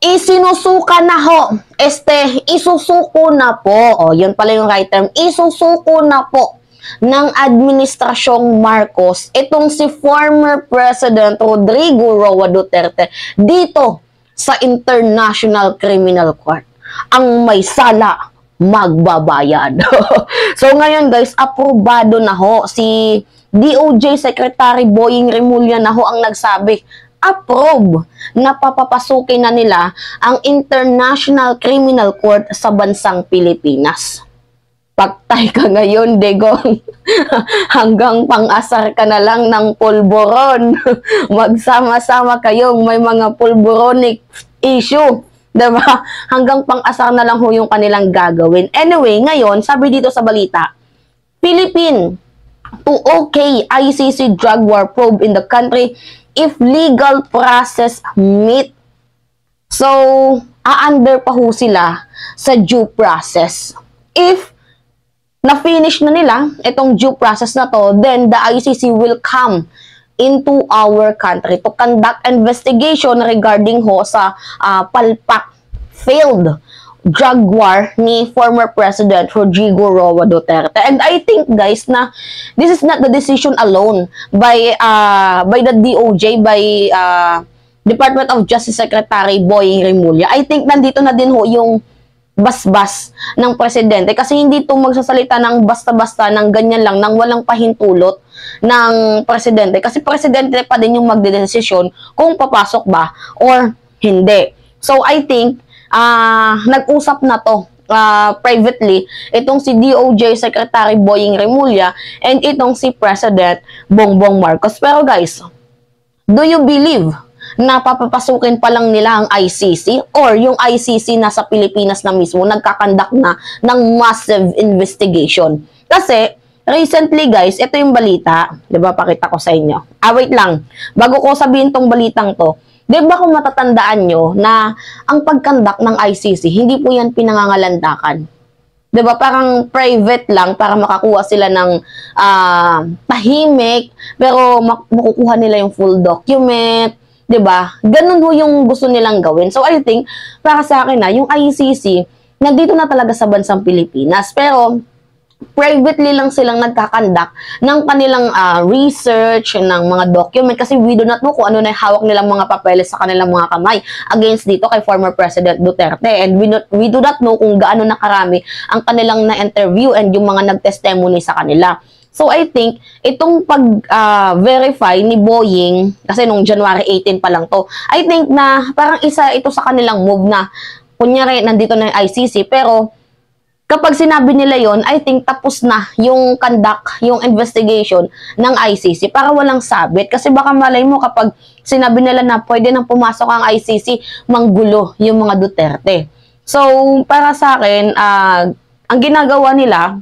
Isinusuka na ho. Isusuko na po. O, yun pala yung right term. Isusuko na po ng Administrasyong Marcos itong si former President Rodrigo Roa Duterte dito sa International Criminal Court. Ang may sala, magbabayad. So ngayon guys, aprobado na ho. Si DOJ Secretary Boying Remulla na ho ang nagsabi, approve na papapasukin na nila ang International Criminal Court sa bansang Pilipinas. Paktay ka ngayon, Degong. Hanggang pang-asar ka na lang ng pulburon. Magsama-sama kayong may mga pulburonic issue. Diba? Hanggang pang-asar na lang ho yung kanilang gagawin. Anyway, ngayon, sabi dito sa balita, Philippine to okay ICC drug war probe in the country if legal process meet. So, a-under pa ho sila sa due process. If na-finish na nila itong due process na to, then the ICC will come into our country to conduct investigation regarding ho sa palpak failed drug war ni former President Rodrigo Roa Duterte. And I think guys na this is not the decision alone by the DOJ, by Department of Justice Secretary Boying Remulla. I think nandito na din ho yung basbas ng presidente kasi hindi ito magsasalita ng basta-basta ng ganyan lang, ng walang pahintulot ng presidente kasi presidente pa din yung magdedesisyon kung papasok ba or hindi. So I think nag-usap na to privately itong si DOJ Secretary Boying Remulla and itong si President Bongbong Marcos. Pero guys, do you believe na papapasukin pa lang nila ang ICC or yung ICC nasa Pilipinas na mismo nagkakandak na ng massive investigation? Kasi recently guys, ito yung balita, 'di ba? Pakita ko sa inyo. Wait lang. Bago ko sabihin tong balitang to, 'di ba kung matatandaan nyo na ang pagkandak ng ICC, hindi po yan pinangangalandakan. 'Di ba? Parang private lang para makakuha sila ng tahimik, pero makukuha nila yung full document. 'Di ba? Ganun ho yung gusto nilang gawin. So I think para sa akin yung ICC nandito na talaga sa bansang Pilipinas. Pero privately lang silang nagkakandak ng kanilang research ng mga document kasi we do not know kung ano na hawak nilang mga papeles sa kanilang mga kamay against dito kay former President Duterte. And we do not know kung gaano na karami ang kanilang na-interview and yung mga nag-testimony sa kanila. So I think itong pag-verify ni Boying, kasi nung January 18 pa lang to, I think na parang isa ito sa kanilang move na kunyari nandito na yung ICC, pero kapag sinabi nila yon, I think tapos na yung conduct, yung investigation ng ICC para walang sabit. Kasi baka malay mo kapag sinabi nila na pwede nang pumasok ang ICC, manggulo yung mga Duterte. So para sa akin, ang ginagawa nila,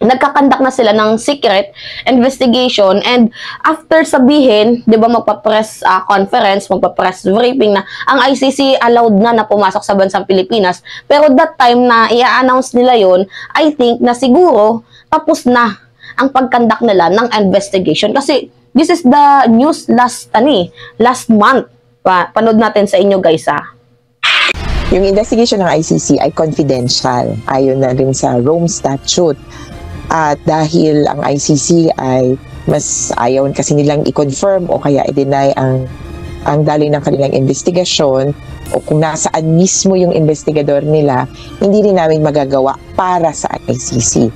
nagkakandak na sila ng secret investigation and after sabihin, 'di ba, magpa-press conference, magpa-press briefing na ang ICC allowed na pumasok sa bansang Pilipinas. Pero that time na i-announce nila 'yon, I think na siguro tapos na ang pagkandak nila ng investigation kasi this is the news last month. Panood natin sa inyo guys Yung investigation ng ICC ay confidential ayon na rin sa Rome Statute. At dahil ang ICC ay mas ayaw kasi nilang i-confirm o kaya i-deny ang daloy ng kanilang investigasyon o kung nasaan mismo yung investigador nila, hindi rin namin magagawa para sa ICC.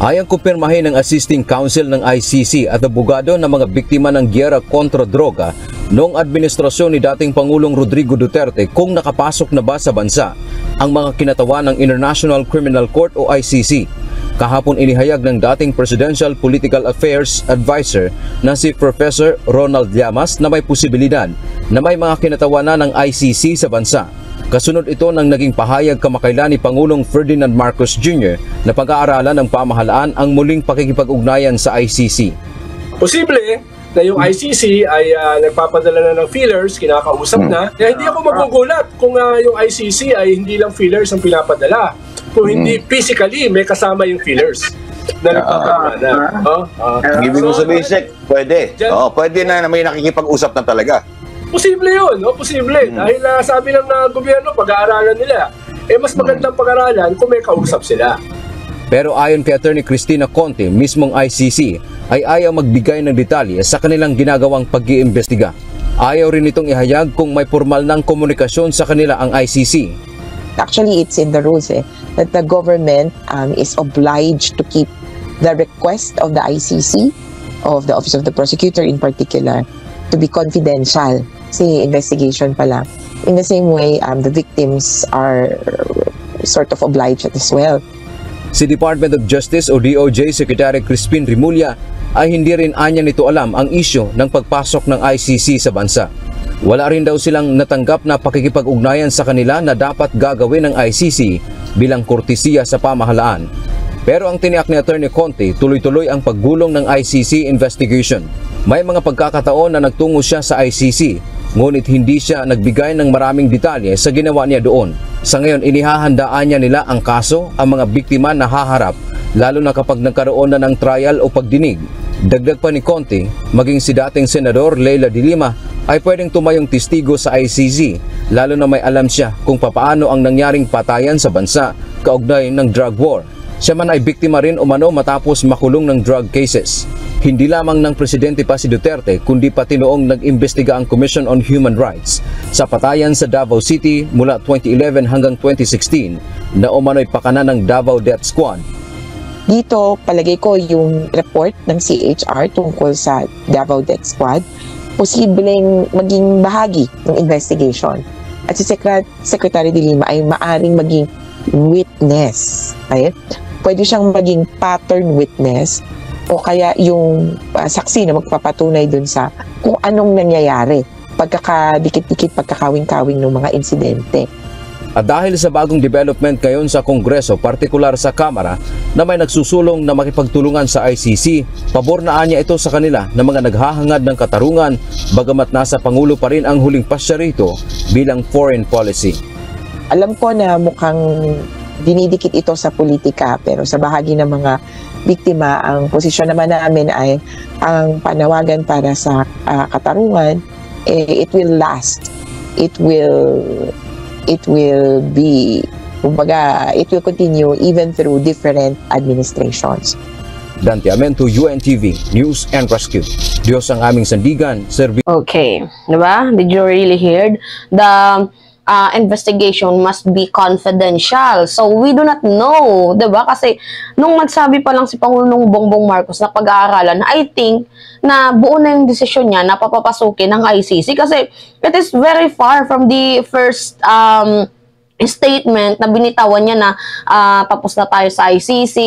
Ayang kumpirmahin ng Assisting Counsel ng ICC at abogado ng mga biktima ng giyera kontra droga noong administrasyon ni dating Pangulong Rodrigo Duterte kung nakapasok na ba sa bansa ang mga kinatawan ng International Criminal Court o ICC. Kahapon inihayag ng dating Presidential Political Affairs Advisor na si Professor Ronald Llamas na may posibilidad na may mga kinatawanan ng ICC sa bansa. Kasunod ito ng naging pahayag kamakailan ni Pangulong Ferdinand Marcos Jr. na pag-aaralan ng pamahalaan ang muling pakikipag-ugnayan sa ICC. Posible na yung ICC ay nagpapadala na ng fillers, kinakausap na. Kaya hindi ako magugulat kung yung ICC ay hindi lang fillers ang pinapadala. Kung hindi physically may kasama yung fillers na nagpapamana. Ibig mo sabihin, Sek, pwede. Pwede na may nakikipag-usap na talaga. Posible yun, no? Posible. Dahil sabi ng gobyerno, pag-aaralan nila. Mas magandang pag-aralan kung may kausap sila. Pero ayon kay Attorney Cristina Conte, mismong ICC ay ayaw magbigay ng detalye sa kanilang ginagawang pag-iimbestiga. Ayaw rin itong ihayag kung may formal ng komunikasyon sa kanila ang ICC. Actually, it's in the rules that the government is obliged to keep the request of the ICC, of the Office of the Prosecutor in particular, to be confidential. Kasi investigation pa lang. In the same way, the victims are sort of obliged as well. Si Department of Justice o DOJ Secretary Crispin Rimulya ay hindi rin anya nito alam ang isyu ng pagpasok ng ICC sa bansa. Wala rin daw silang natanggap na pakikipag-ugnayan sa kanila na dapat gagawin ng ICC bilang kortesiya sa pamahalaan. Pero ang tiniyak ni Attorney Conte, tuloy-tuloy ang paggulong ng ICC investigation. May mga pagkakataon na nagtungo siya sa ICC, ngunit hindi siya nagbigay ng maraming detalye sa ginawa niya doon. Sa ngayon, inihahandaan niya nila ang kaso, ang mga biktima na haharap, lalo na kapag nagkaroon na ng trial o pagdinig. Dagdag pa ni Conte, maging si dating Senador Leila de Lima ay pwedeng tumayong testigo sa ICC, lalo na may alam siya kung papaano ang nangyaring patayan sa bansa kaugnay ng drug war. Siya man ay biktima rin umano matapos makulong ng drug cases. Hindi lamang ng presidente pa si Duterte kundi pati noong nag-imbestiga ang Commission on Human Rights sa patayan sa Davao City mula 2011 hanggang 2016 na umano'y pakana ng Davao Death Squad. Dito, palagay ko yung report ng CHR tungkol sa Davao Death Squad, posibleng maging bahagi ng investigation. At si Secretary de Lima ay maaring maging witness. Right? Pwede siyang maging pattern witness o kaya yung saksi na magpapatunay dun sa kung anong nangyayari, pagkakadikit-dikit, pagkakawing-kawing ng mga insidente. At dahil sa bagong development ngayon sa Kongreso, partikular sa Kamara, na may nagsusulong na makipagtulungan sa ICC, pabor na anya ito sa kanila na mga naghahangad ng katarungan, bagamat nasa Pangulo pa rin ang huling pasya rito bilang foreign policy. Alam ko na mukhang dinidikit ito sa politika, pero sa bahagi ng mga biktima, ang posisyon naman namin ay ang panawagan para sa katarungan, it will last. It will be, kumbaga, it will continue even through different administrations. Dante Amento, UNTV, News and Rescue. Diyos ang aming sandigan, Okay, diba? Did you really hear? The investigation must be confidential. So, we do not know, diba? Kasi, nung nagsabi pa lang si Pangulong Bongbong Marcos na pag-aaralan, I think na buo na yung desisyon niya na papapasukin ng ICC. Kasi, it is very far from the first statement na binitawan niya na tapos na tayo sa ICC,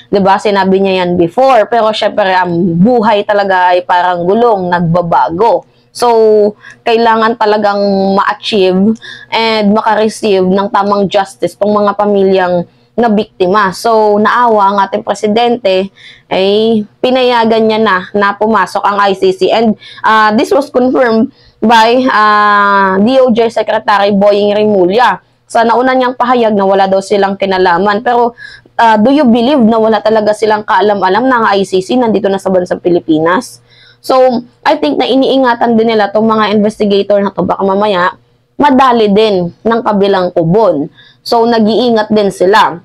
'di ba? Sinabi niya yan before, pero syempre ang buhay talaga ay parang gulong, nagbabago. So, kailangan talagang ma-achieve and maka-receive ng tamang justice pang mga pamilyang na biktima. So, naawa ang ating presidente ay pinayagan niya na pumasok ang ICC, and this was confirmed by DOJ Secretary Boying Rimulya. Sa nauna niyang pahayag na wala daw silang kinalaman. Pero do you believe na wala talaga silang kaalam-alam na ang ICC nandito na sa bansang Pilipinas? So, I think na iniingatan din nila itong mga investigator na to, baka mamaya madali din ng kabilang kubon. So, nag-iingat din sila.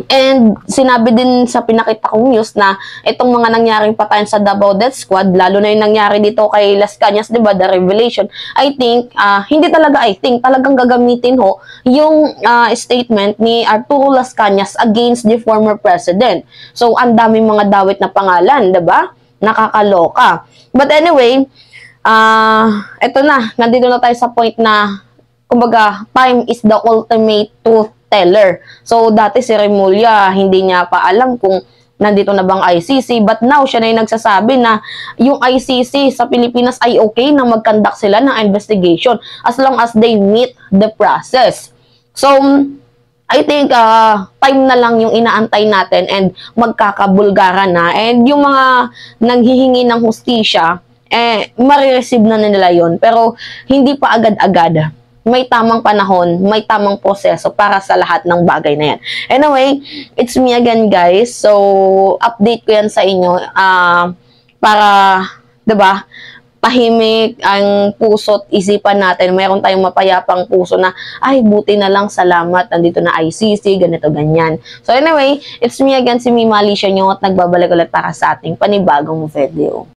And sinabi din sa pinakita kong news na itong mga nangyaring patayan sa Davao Death Squad, lalo na yung nangyari dito kay Las Cañas, diba, the revelation, I think, hindi talaga talagang gagamitin ho yung statement ni Arturo Las Cañas against the former president. So, ang daming mga dawit na pangalan, diba? Nakakaloka. But anyway, eto na, nandito na tayo sa point na, kumbaga, time is the ultimate truth teller. So, dati si Rimulya, hindi niya pa alam kung nandito na bang ICC, but now, siya na yung nagsasabi na yung ICC sa Pilipinas ay okay na mag-conduct sila ng investigation as long as they meet the process. So, I think time na lang yung inaantay natin and magkakabulgaran na. And yung mga nanghihingi ng hustisya, marireceive na nila yon. Pero hindi pa agad-agad. May tamang panahon, may tamang proseso para sa lahat ng bagay na yan. Anyway, it's me again, guys. So, update ko yan sa inyo para, diba, tahimik ang puso't isipan natin, mayroon tayong mapayapang puso na, ay, buti na lang, salamat, nandito na ICC, ganito, ganyan. So anyway, it's me again, si Mima Alicia nyo, at nagbabalik ulit para sa ating panibagong video.